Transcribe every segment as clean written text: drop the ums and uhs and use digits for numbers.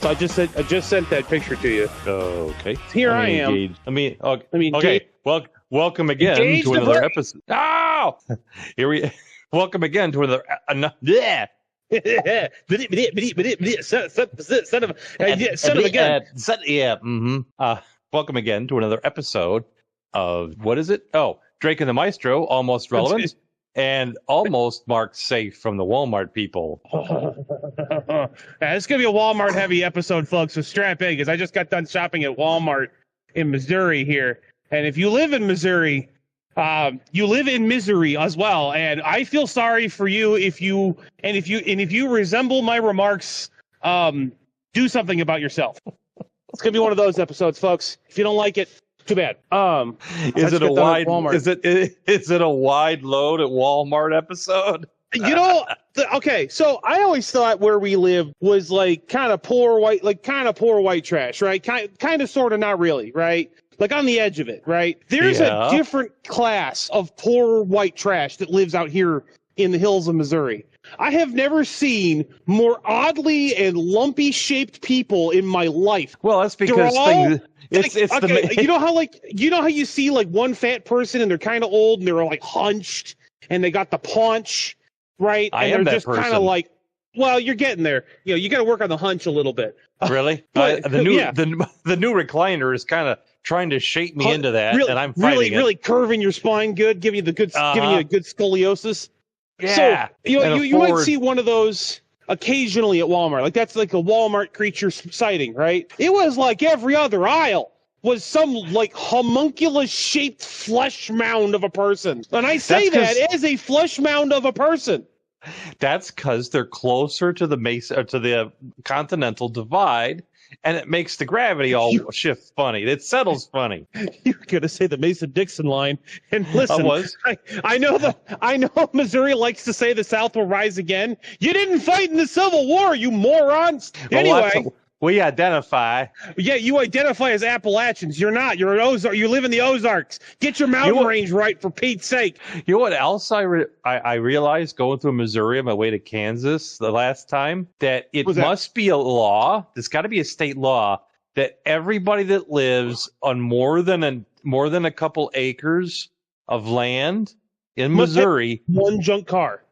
So I just sent that picture to you. Okay. Here I am. Okay. Well, welcome again to another episode. Oh! Welcome again to another. Yeah. Son of a gun. Welcome again to another episode of what is it? Oh, Drake and the Maestro, almost relevant. And almost marked safe from the Walmart people. Yeah, it's going to be a Walmart-heavy episode, folks, so strap in, because I just got done shopping at Walmart in Missouri here. And if you live in Missouri, you live in misery as well. And I feel sorry for you if you resemble my remarks, do something about yourself. It's going to be one of those episodes, folks. If you don't like it, too bad. Is it a wide load at Walmart episode? You know, okay, so I always thought where we live was like kind of poor white trash, right? Kind of, sort of, not really, right? Like on the edge of it, right? There's a different class of poor white trash that lives out here in the hills of Missouri. I have never seen more oddly and lumpy shaped people in my life. Well, that's because you know how you see like one fat person and they're kind of old and they're like hunched and they got the paunch, right? And they're just kind of like, well, you're getting there. You know, you got to work on the hunch a little bit. Really? The new recliner is kind of trying to shape me into that, and I'm fighting really curving your spine good, giving you a good scoliosis. Yeah. So you might see one of those occasionally at Walmart. Like that's like a Walmart creature sighting, right? It was like every other aisle was some like homunculus shaped flesh mound of a person. And I say that as a flesh mound of a person. That's because they're closer to the continental divide, and it makes the gravity all shift funny. It settles funny. You're gonna say the Mason-Dixon line, and listen, I know Missouri likes to say the South will rise again. You didn't fight in the Civil War, you morons. Anyway. We identify. Yeah, you identify as Appalachians. You're not. You're an Ozark. You live in the Ozarks. Get your mountain range right, for Pete's sake. You know what else I realized going through Missouri on my way to Kansas the last time? That it must be a law. There's got to be a state law that everybody that lives on more than a couple acres of land in Missouri, one junk car.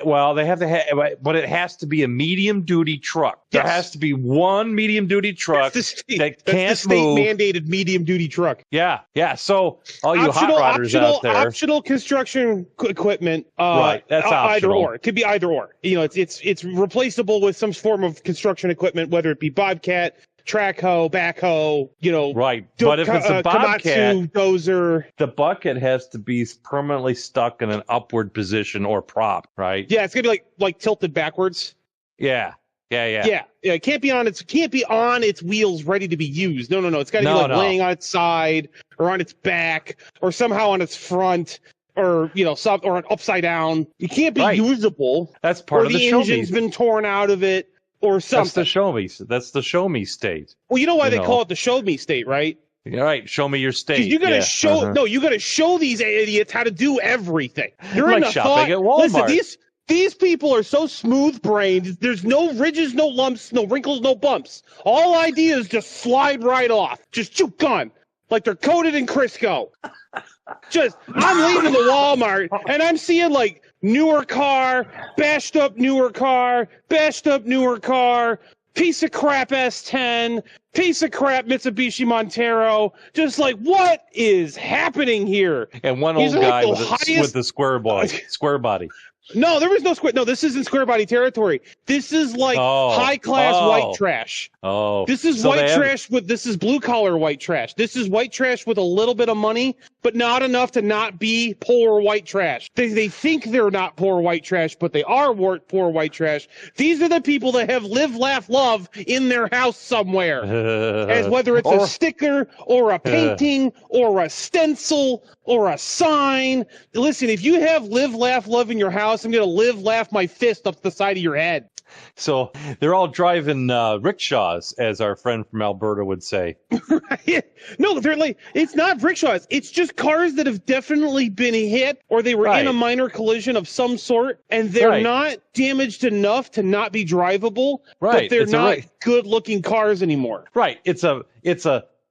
Well, they have to have, but it has to be a medium-duty truck. Yes. There has to be one medium-duty truck that can't move. That's the state-mandated medium-duty truck. Yeah. So all you hot rodders out there, optional construction equipment. Right, that's optional. Either or. It could be either or. You know, it's replaceable with some form of construction equipment, whether it be Bobcat, track hoe, backhoe, right. But if it's a Bobcat, Komatsu, dozer, the bucket has to be permanently stuck in an upward position or prop, right? Yeah, it's gonna be like tilted backwards. Yeah. It can't be on its wheels, ready to be used. No. It's got to be laying on its side or on its back or somehow on its front. Or or upside down. It can't be usable. That's part of the show. The engine's been torn out of it. Or something. That's the show me state. Well, you know why they call it the show me state, right? All right, show me your state. You gotta you gotta show these idiots how to do everything. You're like shopping at Walmart. Listen, these people are so smooth-brained. There's no ridges, no lumps, no wrinkles, no bumps. All ideas just slide right off. Just gone. Like they're coated in Crisco. I'm leaving the Walmart and I'm seeing like newer car, bashed up newer car, piece of crap S10, piece of crap Mitsubishi Montero. Just like, what is happening here? And one old guy with the square body. No, there was no square. No, this isn't square body territory. This is like high class white trash. This is trash this is blue collar white trash. This is white trash with a little bit of money, but not enough to not be poor white trash. They think they're not poor white trash, but they are poor white trash. These are the people that have live, laugh, love in their house somewhere. As whether it's a sticker or a painting or a stencil or a sign. Listen, if you have live, laugh, love in your house, I'm going to live, laugh my fist up the side of your head. So they're all driving rickshaws, as our friend from Alberta would say. Right? No, they're like, it's not rickshaws. It's just cars that have definitely been hit or they were in a minor collision of some sort, and they're not damaged enough to not be drivable, but they're not good-looking cars anymore. Right. It's a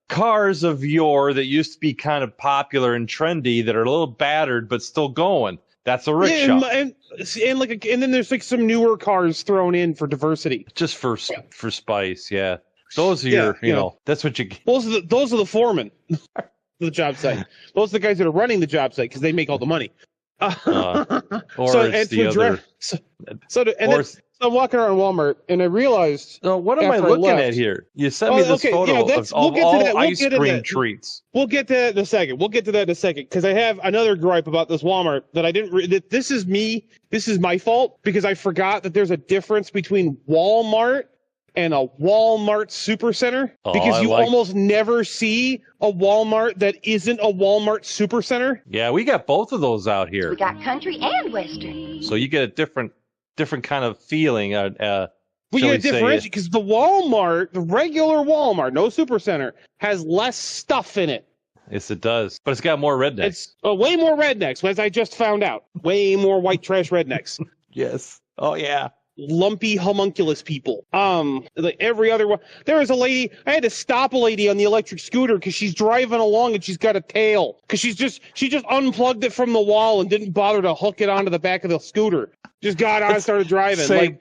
cars of yore that used to be kind of popular and trendy that are a little battered but still going. That's a rickshaw. And then there's like some newer cars thrown in for diversity. Just for spice, yeah. Those are your, you know, that's what you get. Those are the foremen, the job site. Those are the guys that are running the job site because they make all the money. So I'm walking around Walmart and I realized. So what am I looking at here? You sent me this photo of all ice cream treats. We'll get to that in a second. Because I have another gripe about this Walmart that I didn't. This is me. This is my fault because I forgot that there's a difference between Walmart and a Walmart Supercenter, because you almost never see a Walmart that isn't a Walmart Supercenter. Yeah, we got both of those out here. We got country and western. So you get a different kind of feeling. We get a differentiation because the regular Walmart, no Supercenter, has less stuff in it. Yes, it does. But it's got more rednecks. It's way more rednecks, as I just found out. Way more white trash rednecks. Yes. Oh, yeah. Lumpy homunculus people. Like every other one. There was a lady, I had to stop a lady on the electric scooter because she's driving along and she's got a tail. Because she just unplugged it from the wall and didn't bother to hook it onto the back of the scooter. Just got on and started driving. Same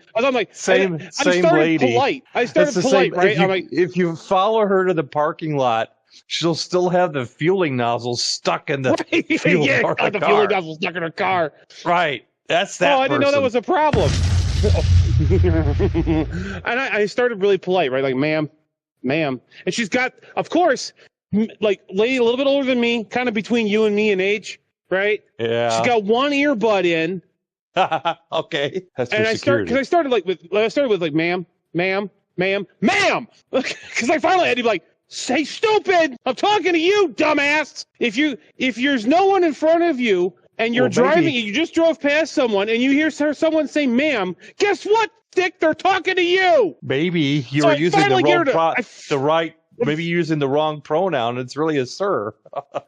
lady. Polite. I started polite, right? If you follow her to the parking lot, she'll still have the fueling nozzle stuck in the fueling nozzle stuck in her car. Right. That's that. I didn't know that was a problem. And I started really polite, right? Like, ma'am. And she's got, of course, like, lady a little bit older than me, kind of between you and me in age, right? Yeah. She's got one earbud in. Okay. That's for and security. I started with ma'am. Because I finally had to be like, say stupid. I'm talking to you, dumbass. If there's no one in front of you, and you're driving, and you just drove past someone, and you hear someone say, ma'am, guess what, Dick? They're talking to you. Maybe you were using maybe using the wrong pronoun. It's really a sir.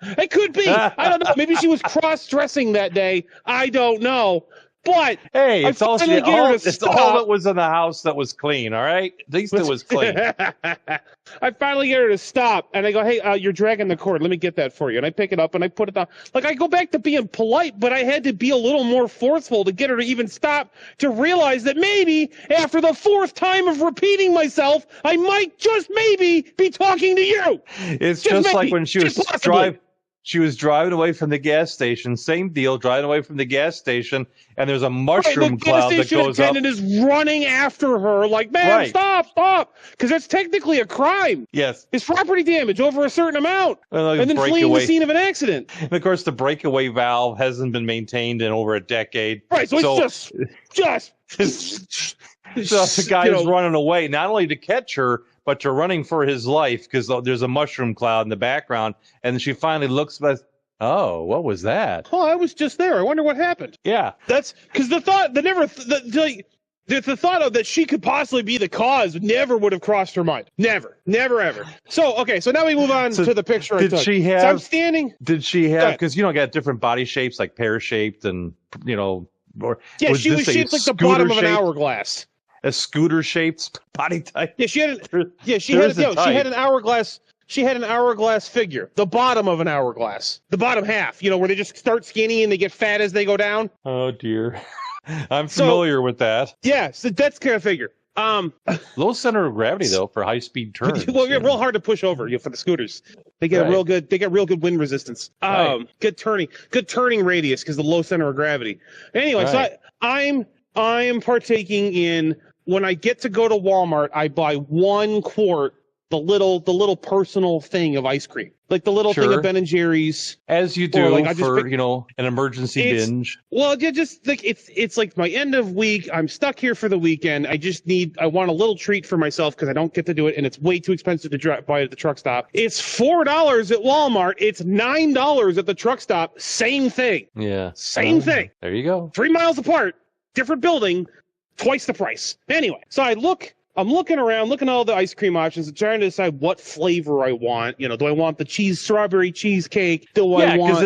It could be. I don't know. Maybe she was cross-dressing that day. I don't know. But hey, it's all that was in the house that was clean, all right? At least it was clean. I finally get her to stop, and I go, hey, you're dragging the cord. Let me get that for you. And I pick it up, and I put it down. Like, I go back to being polite, but I had to be a little more forceful to get her to even stop, to realize that maybe after the fourth time of repeating myself, I might just maybe be talking to you. It's just like when she was driving away from the gas station. Same deal, driving away from the gas station, and there's a mushroom cloud that goes up. The gas station attendant is running after her like, man, stop. Because that's technically a crime. Yes. It's property damage over a certain amount. And then fleeing the scene of an accident. And, of course, the breakaway valve hasn't been maintained in over a decade. Right, so it's just... So the guy is running away, not only to catch her, but you're running for his life because there's a mushroom cloud in the background. And she finally looks back. Oh, what was that? Oh, I was just there. I wonder what happened. Yeah. That's because the thought of that she could possibly be the cause never would have crossed her mind. Never, ever. So now we move on to the picture I took. She have, so I'm standing. Did she have, because, got different body shapes, like pear-shaped and, she was shaped like the bottom of an hourglass. A scooter-shaped body type. Yeah, she had an hourglass. She had an hourglass figure. The bottom of an hourglass. The bottom half. Where they just start skinny and they get fat as they go down. Oh dear, I'm familiar with that. Yeah, so that's kind of figure. Low center of gravity though for high-speed turns. Well, yeah, real hard to push over. for the scooters. They get real good. They get real good wind resistance. Good turning radius because the low center of gravity. Anyway, so I am partaking in. When I get to go to Walmart, I buy 1 quart, the little personal thing of ice cream, like the little thing of Ben & Jerry's, as you do an emergency binge. Well, just like it's like my end of week. I'm stuck here for the weekend. I want a little treat for myself because I don't get to do it, and it's way too expensive to buy at the truck stop. It's $4 at Walmart. It's $9 at the truck stop. Same thing. Yeah, same thing. There you go. 3 miles apart, different building. Twice the price. Anyway, so I'm looking around, looking at all the ice cream options, and trying to decide what flavor I want. You know, do I want the strawberry cheesecake? Do I want,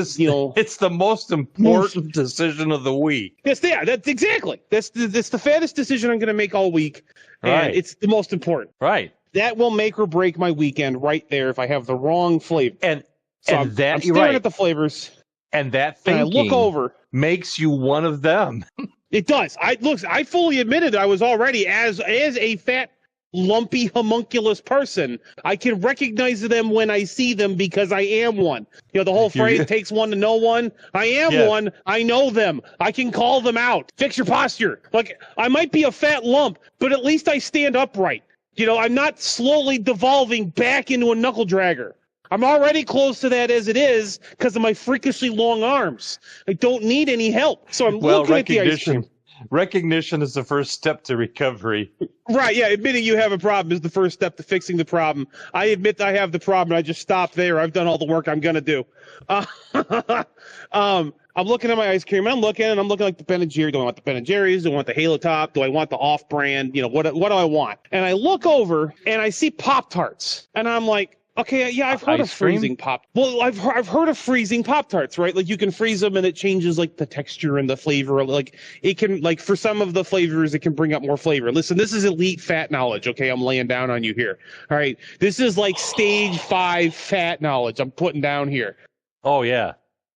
it's the most important decision of the week. Yes, that's exactly. That's the fattest decision I'm going to make all week. And it's the most important. Right. That will make or break my weekend right there if I have the wrong flavor. I'm staring at the flavors. And that thinking I look over makes you one of them. It does. I fully admitted I was already as a fat, lumpy, homunculus person. I can recognize them when I see them because I am one. You know, the whole phrase, it takes one to know one. I am one. I know them. I can call them out. Fix your posture. Like, I might be a fat lump, but at least I stand upright. You know, I'm not slowly devolving back into a knuckle dragger. I'm already close to that as it is because of my freakishly long arms. I don't need any help. So I'm looking at the ice cream. Recognition is the first step to recovery. Right, yeah. Admitting you have a problem is the first step to fixing the problem. I admit I have the problem, and I just stop there. I've done all the work I'm going to do. I'm looking at my ice cream, and I'm looking like the Ben & Jerry's. Do I want the Ben & Jerry's? Do I want the Halo Top? Do I want the off-brand? You know, what do I want? And I look over, and I see Pop-Tarts, and I'm like, okay, yeah, I've heard of freezing Pop. Well, I've heard of freezing Pop-Tarts, right? Like, you can freeze them and it changes like the texture and the flavor. Like, it can, like, for some of the flavors, it can bring up more flavor. Listen, this is elite fat knowledge. Okay, I'm laying down on you here. All right, this is like stage 5 fat knowledge I'm putting down here. Oh yeah.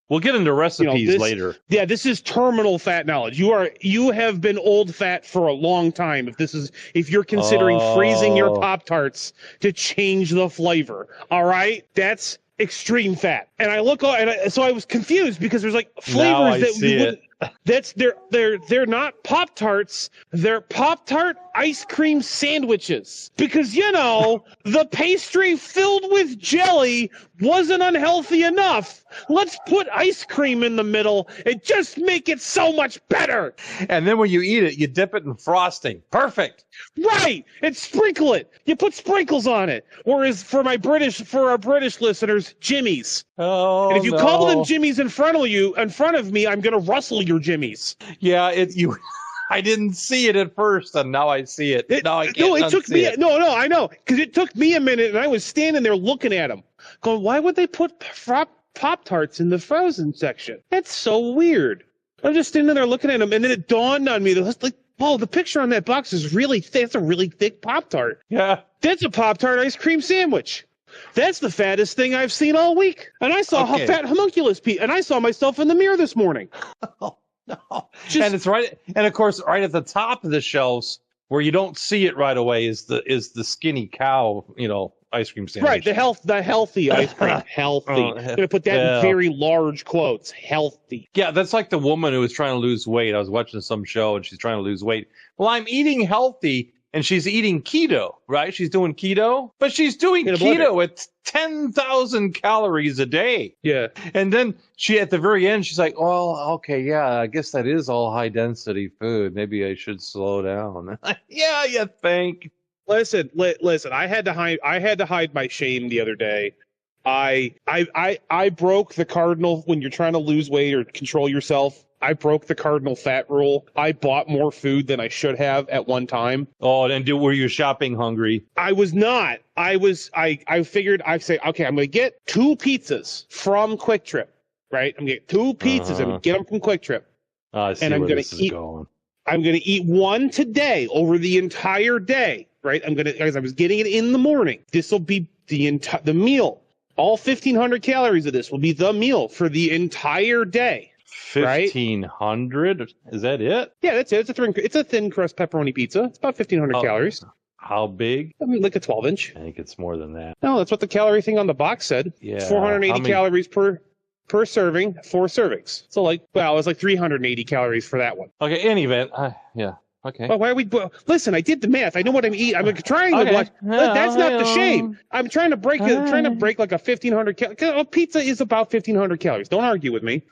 We'll get into recipes later. Yeah, this is terminal fat knowledge. You have been old fat for a long time. If you're considering freezing your Pop-Tarts to change the flavor, all right, that's extreme fat. And I look, so I was confused because there's like flavors that we wouldn't. They're not Pop-Tarts. They're Pop-Tart ice cream sandwiches. Because, you know, the pastry filled with jelly wasn't unhealthy enough. Let's put ice cream in the middle and just make it so much better. And then when you eat it, you dip it in frosting. Perfect. Right. And sprinkle it. You put sprinkles on it. Or as for our British listeners, Jimmy's. Oh, and if you call them Jimmy's in front of me, I'm going to rustle your Jimmy's. Yeah, I didn't see it at first, and now I see it. Now I can't unsee it. No, I know. Because it took me a minute, and I was standing there looking at them, going, why would they put Pop-Tarts in the frozen section? That's so weird. I'm just standing there looking at them, and then it dawned on me. Like, oh, the picture on that box is really thick. It's a really thick Pop-Tart. Yeah. That's a Pop-Tart ice cream sandwich. That's the fattest thing I've seen all week. And I saw how fat homunculus and I saw myself in the mirror this morning. Oh, no. And it's right, and of course, right at the top of the shelves where you don't see it right away is the skinny cow, ice cream sandwich. Right, the healthy ice cream. Healthy. I'm going to put that in very large quotes. Healthy. Yeah, that's like the woman who was trying to lose weight. I was watching some show and she's trying to lose weight. Well, I'm eating healthy. And she's eating keto, right? She's doing keto, but she's doing keto at 10,000 calories a day. Yeah. And then at the very end, she's like, "Oh, okay, yeah, I guess that is all high density food. Maybe I should slow down." Yeah, you think? Listen. I had to hide my shame the other day. I broke the cardinal when you're trying to lose weight or control yourself. I broke the cardinal fat rule. I bought more food than I should have at one time. Oh, and were you shopping hungry? I was not. I figured I'd say, okay, I'm going to get 2 pizzas from Quick Trip, right? I'm going to get 2 pizzas and get them from Quick Trip. I see and I'm where going this is going. I'm going to eat one today over the entire day, right? As I was getting it in the morning. This will be the meal. All 1,500 calories of this will be the meal for the entire day. 1,500? Right? Is that it? Yeah, that's it. It's a thin crust pepperoni pizza. It's about 1,500 calories. How big? I mean, like a 12-inch. I think it's more than that. No, that's what the calorie thing on the box said. Yeah. 480 calories per serving, 4 servings. So it was like 380 calories for that one. Okay, in any event, yeah. Okay. Well, why are we? Listen, I did the math. I know what I'm eating. I'm trying to watch. That's not the shame. I'm trying to break it. Trying to break like a 1,500 calories. Pizza is about 1,500 calories. Don't argue with me.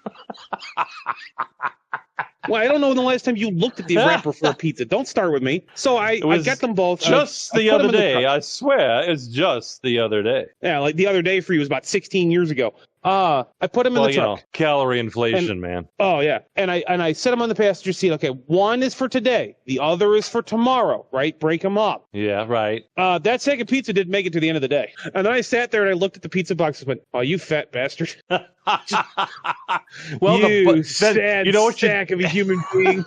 Well, I don't know when the last time you looked at the wrapper for a pizza. Don't start with me. So I got them both. Just the other day. I swear, it's just the other day. Yeah, like the other day for you was about 16 years ago. I put them in the truck. Calorie inflation, man. Oh yeah, and I set them on the passenger seat. Okay, one is for today, the other is for tomorrow. Right, break them up. Yeah, right. That second pizza didn't make it to the end of the day, and then I sat there and I looked at the pizza box and went, "Oh, you fat bastard!" Well, you sad sack of a human being.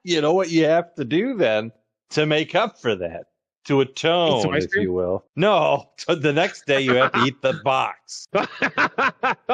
You know what you have to do then to make up for that? To atone, if you will. No, the next day you have to eat the box. Oh,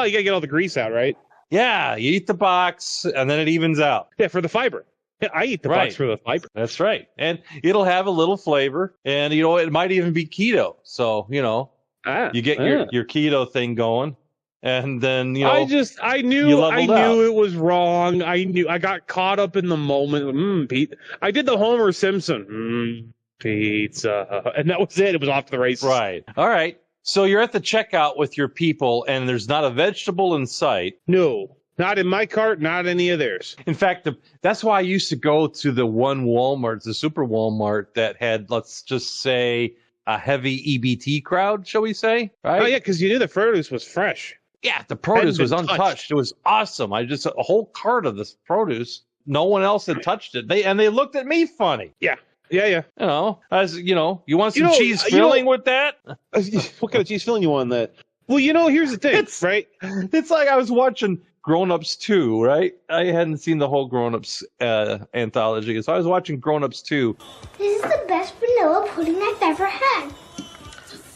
you gotta get all the grease out, right? Yeah, you eat the box, and then it evens out. Yeah, for the fiber. Yeah, I eat the box for the fiber. That's right. And it'll have a little flavor, and, it might even be keto. So, you get your keto thing going, and then, I knew it was wrong. I got caught up in the moment. Pete. I did the Homer Simpson. Pizza, and that was it. It was off to the races. Right. All right. So you're at the checkout with your people, and there's not a vegetable in sight. No, not in my cart, not any of theirs. In fact, that's why I used to go to the one Walmart, the super Walmart that had, let's just say, a heavy EBT crowd, shall we say? Right? Oh yeah, because you knew the produce was fresh. Yeah, the produce was untouched. It was awesome. A whole cart of this produce. No one else had touched it. They looked at me funny. Yeah. Yeah. You want some cheese filling with that? What kind of cheese filling you want in that? Well, here's the thing, right? It's like I was watching Grown Ups 2, right? I hadn't seen the whole Grown Ups anthology, so I was watching Grown Ups 2. This is the best vanilla pudding I've ever had.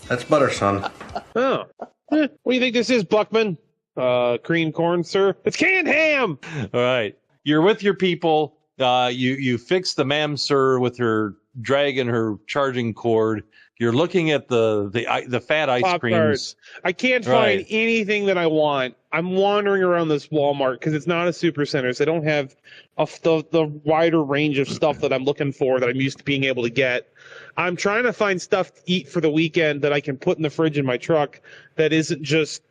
That's butter, son. Oh. What do you think this is, Buckman? Cream corn, sir? It's canned ham! All right. You're with your people. You fix the ma'am sir with her dragging her charging cord. You're looking at the fat ice Pop creams. Tarts. I can't find anything that I want. I'm wandering around this Walmart because it's not a super center, so I don't have the wider range of stuff that I'm looking for that I'm used to being able to get. I'm trying to find stuff to eat for the weekend that I can put in the fridge in my truck that isn't just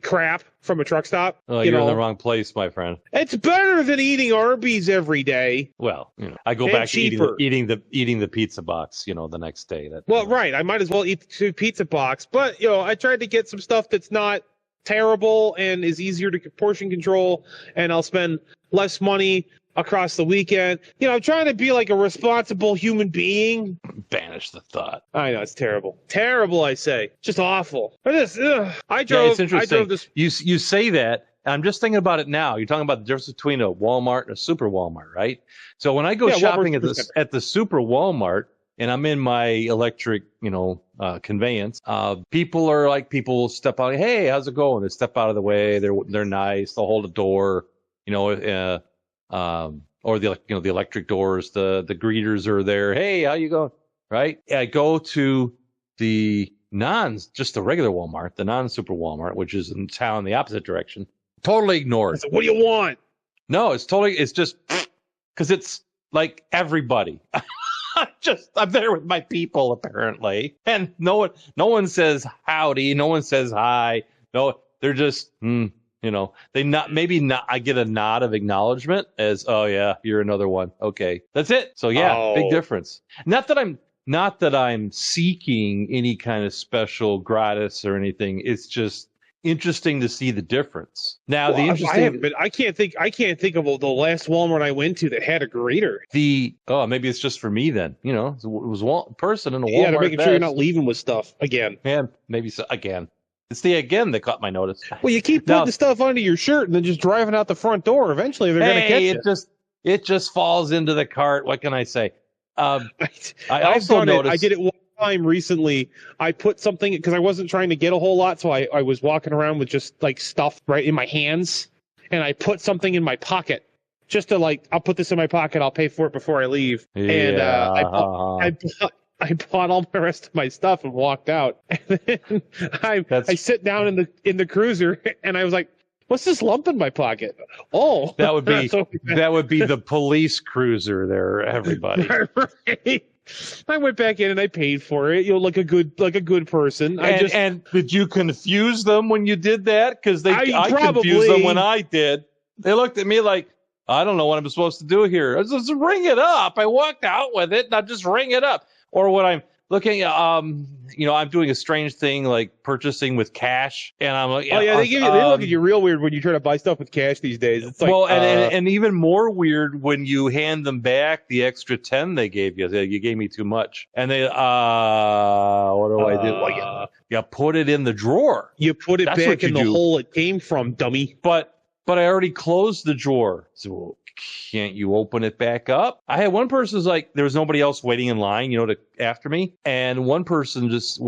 crap from a truck stop. Oh, you're in the wrong place, my friend. It's better than eating Arby's every day. Well, I go back to eating the pizza box, the next day. Right. I might as well eat the pizza box, but I tried to get some stuff that's not terrible and is easier to portion control, and I'll spend less money across the weekend. I'm trying to be like a responsible human being. Banish the thought. I know, it's terrible. Terrible, I say. Just awful. It's interesting. this. You say that, and I'm just thinking about it now. You're talking about the difference between a Walmart and a super Walmart, right? So when I go shopping at the super Walmart, and I'm in my electric, conveyance, people step out. Hey, how's it going? They step out of the way. They're nice. They'll hold a door, or the electric doors, the greeters are there. Hey, how you going? Right? I go to the just the regular Walmart, the non-super Walmart, which is in town the opposite direction. Totally ignored. What do you want? No, it's just because it's like everybody. I'm there with my people apparently, and no one says howdy, no one says hi. No, they're just I get a nod of acknowledgement as, oh yeah, you're another one. Okay, that's it. So yeah, big difference. Not that I'm seeking any kind of special gratis or anything. It's just interesting to see the difference. Now I can't think of the last Walmart I went to that had a greeter. Maybe it's just for me then. It was one person in a Walmart. Yeah, they're making sure you're not leaving with stuff again. Yeah, maybe so again. It's the again that caught my notice. Well, you keep putting the stuff under your shirt and then just driving out the front door. Eventually, they're going to catch you. It just falls into the cart. What can I say? I did it one time recently. I put something because I wasn't trying to get a whole lot, so I was walking around with just like stuff right in my hands, and I put something in my pocket just to I'll put this in my pocket. I'll pay for it before I leave. Yeah. And I bought all the rest of my stuff and walked out. And then I sit down in the cruiser and I was like, "What's this lump in my pocket?" Oh, that would be the police cruiser there, everybody. Right. I went back in and I paid for it. Like a good person. And did you confuse them when you did that? Because I confused them when I did. They looked at me like, I don't know what I'm supposed to do here. I just ring it up. I walked out with it and I just ring it up. Or when looking, I'm doing a strange thing like purchasing with cash, and I'm like, oh yeah, they look at you real weird when you try to buy stuff with cash these days. It's like, and even more weird when you hand them back the extra 10 they gave you. You gave me too much, and they, what do I do? Well, you put it in the drawer. You put it back in the hole it came from, dummy. But I already closed the drawer. So can't you open it back up? I had one person's like, there was nobody else waiting in line, after me. And one person just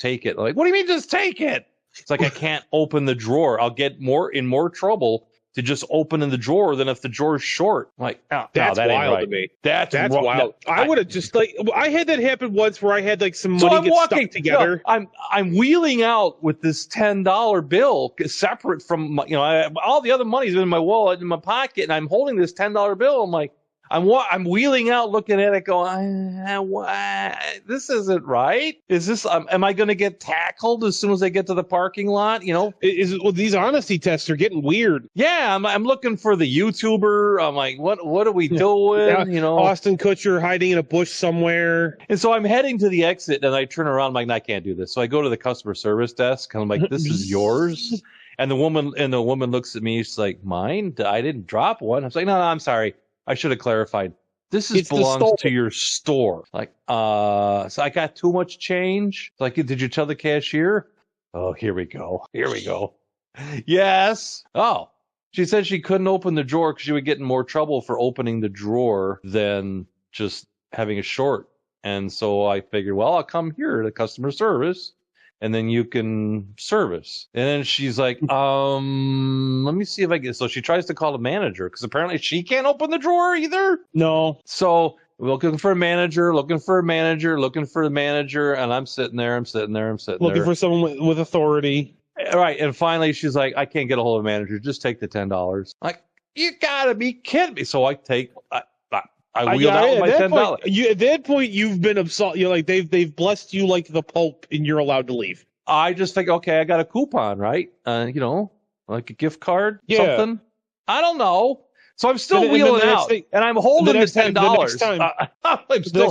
take it. I'm like, what do you mean just take it? It's like, I can't open the drawer. I'll get in more trouble to just open in the drawer than if the drawer's short. I'm like, that's wild to me. That's wild. No, I would have just I had that happen once where I had like some money stuck together. I'm wheeling out with this $10 bill separate from all the other money's in my wallet in my pocket, and I'm holding this $10 bill. I'm like, I'm wheeling out, looking at it, going, this isn't right. Is this? Am I going to get tackled as soon as I get to the parking lot? These honesty tests are getting weird. Yeah, I'm looking for the YouTuber. I'm like, what are we doing? Austin Kutcher hiding in a bush somewhere. And so I'm heading to the exit, and I turn around. I'm like, I can't do this. So I go to the customer service desk, and I'm like, this is yours. And the woman looks at me. She's like, mine? I didn't drop one. I was like, no, I'm sorry. I should have clarified. This belongs to your store. Like, so I got too much change. Like, did you tell the cashier? Oh, here we go. Yes. Oh, she said she couldn't open the drawer because she would get in more trouble for opening the drawer than just having a short. And so I figured, well, I'll come here to customer service, and then you can service. And then she's like, let me see if I get. So she tries to call the manager because apparently she can't open the drawer either. No. So looking for the manager, and I'm sitting there. Looking for someone with authority. Right. And finally she's like, I can't get a hold of the manager. Just take the $10. Like, you gotta be kidding me. So I wheeled out my $10. At that point, you've been absolved. You're like, they've blessed you like the Pope, and you're allowed to leave. I just think, okay, I got a coupon, right? Like a gift card, something. I don't know. So I'm still wheeling out, and I'm holding the $10. Next time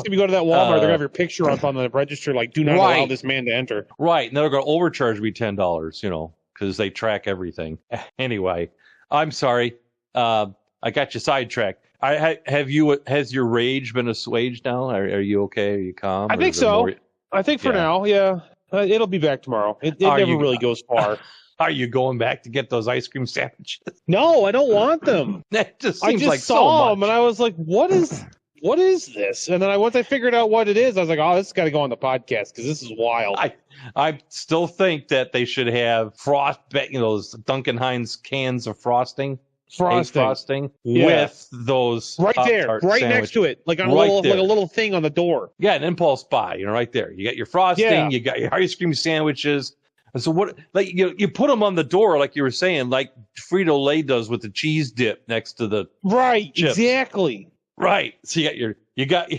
you go to that Walmart, they're gonna have your picture up on the register, like, do not allow this man to enter. Right, and they're gonna overcharge me $10, because they track everything. Anyway, I'm sorry. I got you sidetracked. Has your rage been assuaged now? Are you okay? Are you calm? I think so. I think for now, yeah. It'll be back tomorrow. It never really goes far. Are you going back to get those ice cream sandwiches? No, I don't want them. That just seems like so saw much. them, and I was like, what is this? And then once I figured out what it is, I was like, oh, this has got to go on the podcast because this is wild. I still think that they should have those Duncan Hines cans of frosting with those right there, right next to it, like on like a little thing on the door. Yeah, an impulse buy, right there. You got your frosting, you got your ice cream sandwiches. And so what, like you put them on the door, like you were saying, like Frito-Lay does with the cheese dip next to the chips. Exactly. Right. So you got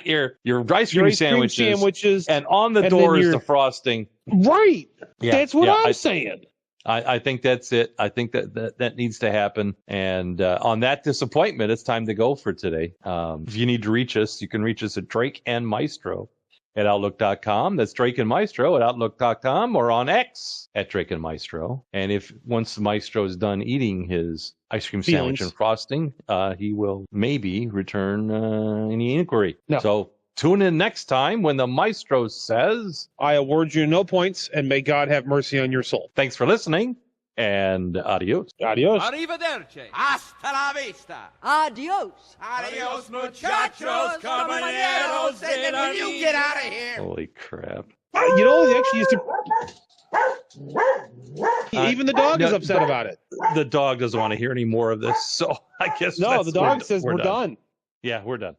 your ice cream sandwiches, and on the door is the frosting. Right. Yeah, that's what I'm saying. I think that's it. I think that needs to happen. And on that disappointment, it's time to go for today. If you need to reach us, you can reach us at DrakeAndMaestro at Outlook.com. That's DrakeAndMaestro at Outlook.com, or on X at DrakeAndMaestro. And if once the Maestro is done eating his ice cream sandwich and frosting, he will maybe return any inquiry. No. So tune in next time when the Maestro says, I award you no points, and may God have mercy on your soul. Thanks for listening, and adios. Adios. Arrivederci. Hasta la vista. Adios. Adios, muchachos, caballeros. Will you get out of here? Holy crap. They actually used to... Even the dog is upset about it. The dog doesn't want to hear any more of this, so I guess the dog says we're done. Yeah, we're done.